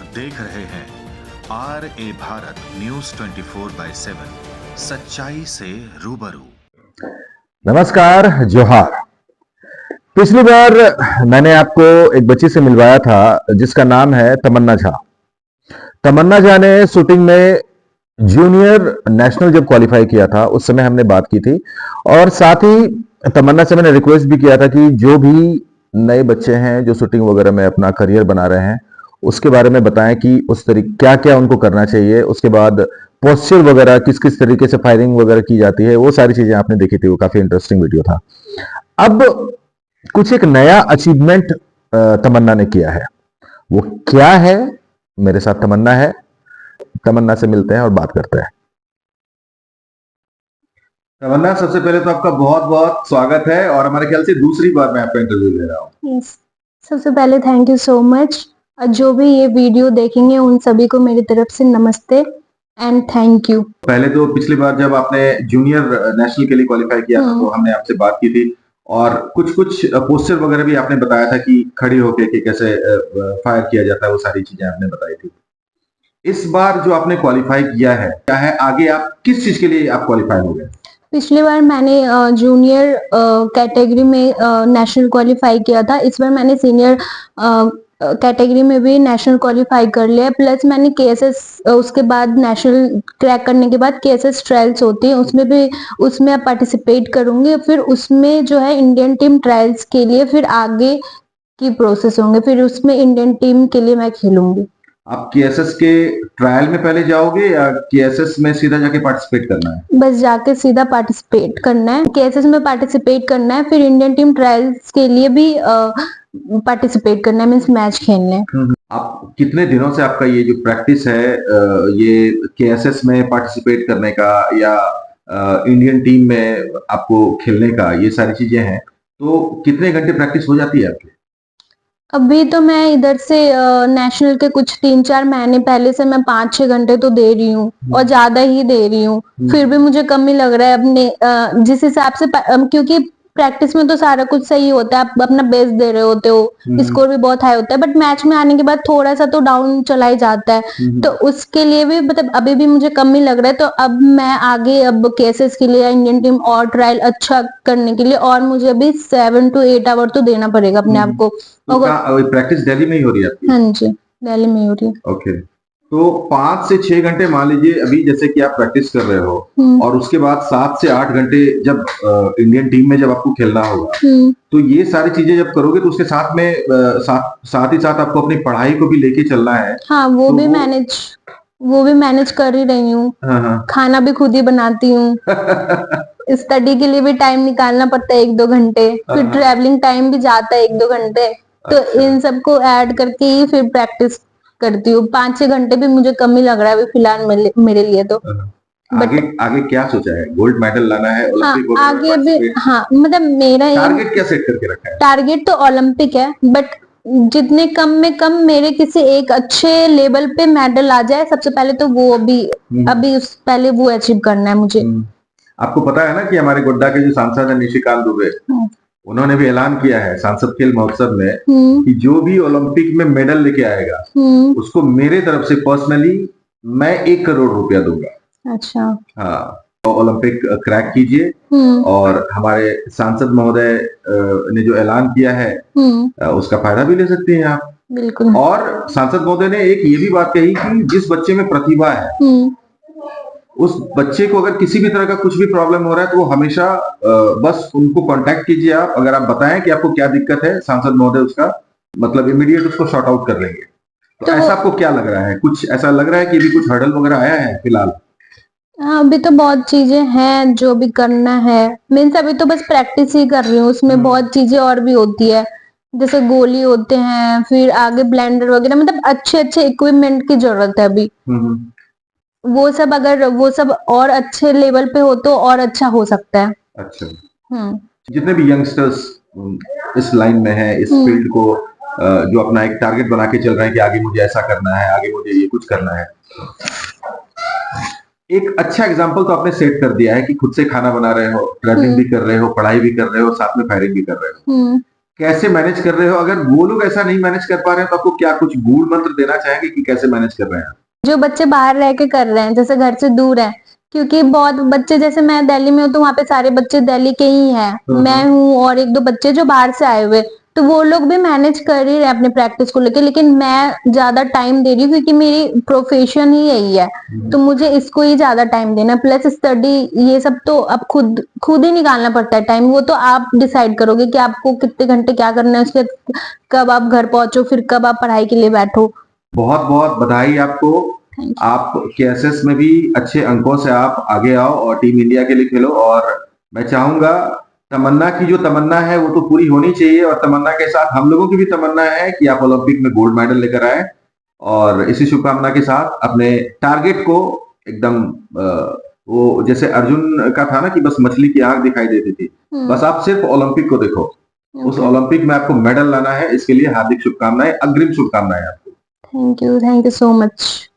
देख रहे हैं RA भारत न्यूज 24/7 सच्चाई से रूबरू। नमस्कार, जोहार। पिछली बार मैंने आपको एक बच्ची से मिलवाया था जिसका नाम है तमन्ना झा। तमन्ना झा ने शूटिंग में जूनियर नेशनल जब क्वालिफाई किया था उस समय हमने बात की थी, और साथ ही तमन्ना से मैंने रिक्वेस्ट भी किया था कि जो भी नए बच्चे हैं जो शूटिंग वगैरह में अपना करियर बना रहे हैं उसके बारे में बताएं कि उस तरीके क्या क्या उनको करना चाहिए। उसके बाद पोस्चर वगैरह किस किस तरीके से फायरिंग वगैरह की जाती है, वो सारी चीजें आपने देखी थी। वो काफी इंटरेस्टिंग वीडियो था। अब कुछ एक नया अचीवमेंट तमन्ना ने किया है। वो क्या है? मेरे साथ तमन्ना है। तमन्ना से मिलते हैं और बात करते हैं। तमन्ना, सबसे पहले तो आपका बहुत बहुत स्वागत है, और हमारे ख्याल से दूसरी बार मैं आपका इंटरव्यू ले रहा हूँ। Yes. सबसे पहले थैंक यू सो मच। जो भी ये वीडियो देखेंगे उन सभी को मेरी तरफ से नमस्ते एंड थैंक यू। पहले तो पिछली बार जब आपने जूनियर नेशनल के लिए क्वालिफाई किया था तो हमने आपसे बात की थी, और कुछ कुछ पोस्टर वगैरह भी आपने बताया था कि खड़ी होके कि कैसे फायर किया जाता है, वो सारी चीजें आपने बताई थी। इस बार जो आपने क्वालिफाई किया है, क्या है आगे आप किस चीज के लिए आप क्वालिफाई हो गए? पिछली बार मैंने जूनियर कैटेगरी में नेशनल क्वालिफाई किया था। इस बार मैंने सीनियर कैटेगरी में भी नेशनल क्वालिफाई कर लिया। प्लस मैंने केएसएस उसके बाद नेशनल क्रैक करने के बाद केएसएस ट्रायल्स होती है, उसमें आप पार्टिसिपेट करूंगी। फिर उसमें जो है इंडियन टीम ट्रायल्स के लिए फिर आगे की प्रोसेस होंगे, फिर उसमें इंडियन टीम के लिए मैं खेलूंगी। आप केएसएस के ट्रायल में पहले जाओगे या केएसएस में सीधा जाके पार्टिसिपेट करना है? बस जाके सीधा पार्टिसिपेट करना है, केएसएस में पार्टिसिपेट करना है, फिर इंडियन टीम ट्रायल्स के लिए भी पार्टिसिपेट करना है, मीन्स मैच खेलने हैं। आप कितने दिनों से आपका ये जो प्रैक्टिस है ये केएसएस में पार्टिसिपेट करने का या इंडियन टीम में आपको खेलने का, ये सारी चीजें हैं, तो कितने घंटे प्रैक्टिस हो जाती है आपकी? अभी तो मैं इधर से नेशनल के कुछ 3-4 महीने पहले से मैं 5-6 घंटे तो दे रही हूँ, और ज्यादा ही दे रही हूँ। फिर भी मुझे कम ही लग रहा है अपने जिस हिसाब से, क्योंकि प्रैक्टिस में तो सारा कुछ सही होता है, आप अपना बेस्ट दे रहे होते हो, स्कोर भी बहुत हाई होता है, बट मैच में आने के बाद थोड़ा सा तो डाउन चला ही जाता है। तो उसके लिए भी मतलब अभी भी मुझे कम ही लग रहा है। तो अब मैं आगे अब केसेस के लिए इंडियन टीम और ट्रायल अच्छा करने के लिए और मुझे अभी 7 to 8 आवर तो देना पड़ेगा अपने आप को। तो प्रैक्टिस दिल्ली में ही हो रही है आपकी? हाँ जी, दिल्ली में हो रही है। ओके, तो 5 से 6 घंटे मान लीजिए अभी जैसे कि आप प्रैक्टिस कर रहे हो, और उसके बाद 7 से 8 घंटे जब इंडियन टीम में जब आपको खेलना होगा, तो ये सारी चीजें जब करोगे तो उसके साथ में साथ ही साथ आपको अपनी पढ़ाई को भी लेके चलना है। हाँ, वो भी मैनेज कर ही रही हूँ। हाँ। खाना भी खुद ही बनाती हूँ। स्टडी के लिए भी टाइम निकालना पड़ता है 1-2 घंटे, फिर ट्रैवलिंग टाइम भी जाता है 1-2 घंटे। तो इन सबको ऐड करके ही फिर प्रैक्टिस करती हूँ। 5-6 घंटे भी मुझे कम ही लग रहा है अभी फिलहाल मेरे लिए तो। आगे क्या सोचा है? गोल्ड मेडल लाना है? हाँ, आगे भी हाँ, मतलब मेरा टारगेट क्या सेट करके रखा है? टारगेट तो ओलंपिक है, बट जितने कम में कम मेरे किसी एक अच्छे लेवल पे मेडल आ जाए, सबसे पहले तो वो अभी पहले वो अचीव करना है मुझे। आपको पता है ना कि हमारे गोड्डा के जो सांसद है निशिकांत दुबे, उन्होंने भी ऐलान किया है सांसद खेल महोत्सव में कि जो भी ओलंपिक में मेडल लेके आएगा उसको मेरे तरफ से पर्सनली मैं 1 करोड़ रुपया दूंगा। अच्छा। हाँ, तो ओलंपिक क्रैक कीजिए, और हमारे सांसद महोदय ने जो ऐलान किया है उसका फायदा भी ले सकते हैं आप। बिल्कुल। और सांसद महोदय ने एक ये भी बात कही कि जिस बच्चे में प्रतिभा है उस बच्चे को अगर किसी भी तरह का कुछ भी प्रॉब्लम हो रहा है तो वो हमेशा बस उनको कांटेक्ट कीजिए आप। अगर आप बताएं कि आपको क्या दिक्कत है, सांसद महोदय उसका मतलब इमीडिएट उसको शॉर्ट आउट कर लेंगे। तो ऐसा आपको क्या लग रहा है? कुछ ऐसा लग रहा है कि अभी कुछ हर्डल वगैरह आया है फिलहाल? अभी तो बहुत चीजें हैं जो भी करना है, मीन्स अभी तो बस प्रैक्टिस ही कर रही हूँ। उसमें बहुत चीजें और भी होती है, जैसे गोली होते हैं, फिर आगे ब्लेंडर वगैरह, मतलब अच्छे अच्छे इक्विपमेंट की जरूरत है अभी। वो सब अगर वो सब और अच्छे लेवल पे हो तो और अच्छा हो सकता है। अच्छा। जितने भी यंगस्टर्स इस लाइन में है, इस फील्ड को जो अपना एक टारगेट बना के चल रहे हैं कि आगे मुझे ऐसा करना है, आगे मुझे ये कुछ करना है, एक अच्छा एग्जाम्पल तो आपने सेट कर दिया है कि खुद से खाना बना रहे हो, ट्रैवलिंग भी कर रहे हो, पढ़ाई भी कर रहे हो, साथ में फायरिंग भी कर रहे हो। कैसे मैनेज कर रहे हो? अगर वो लोग ऐसा नहीं मैनेज कर पा रहे हैं तो आपको क्या कुछ गूढ़ मंत्र देना चाहेंगे कि कैसे मैनेज कर रहे हैं आप? जो बच्चे बाहर रह के कर रहे हैं, जैसे घर से दूर हैं, क्योंकि बहुत बच्चे, जैसे मैं दिल्ली में हूँ तो वहाँ पे सारे बच्चे दिल्ली के ही हैं, मैं हूँ और एक दो बच्चे जो बाहर से आए हुए, तो वो लोग भी मैनेज कर ही रहे हैं अपने प्रैक्टिस को लेके, लेकिन मैं ज्यादा टाइम दे रही हूँ क्योंकि मेरी प्रोफेशन ही यही है, तो मुझे इसको ही ज्यादा टाइम देना, प्लस स्टडी, ये सब तो अब खुद खुद ही निकालना पड़ता है टाइम, वो तो आप डिसाइड करोगे कि आपको कितने घंटे क्या करना है, उसके बाद कब आप घर पहुंचो, फिर कब आप पढ़ाई के लिए बैठो। बहुत बहुत बधाई आपको। Thank you. आप केएसएस में भी अच्छे अंकों से आप आगे आओ और टीम इंडिया के लिए खेलो। और मैं चाहूंगा, तमन्ना की जो तमन्ना है वो तो पूरी होनी चाहिए, और तमन्ना के साथ हम लोगों की भी तमन्ना है कि आप ओलंपिक में गोल्ड मेडल लेकर आए। और इसी शुभकामना के साथ अपने टारगेट को एकदम वो जैसे अर्जुन का था ना कि बस मछली की आंख दिखाई देती थी, बस आप सिर्फ ओलंपिक को देखो, उस ओलंपिक में आपको मेडल लाना है। इसके लिए हार्दिक शुभकामनाएं, अग्रिम शुभकामनाएं आपको। Thank you so much.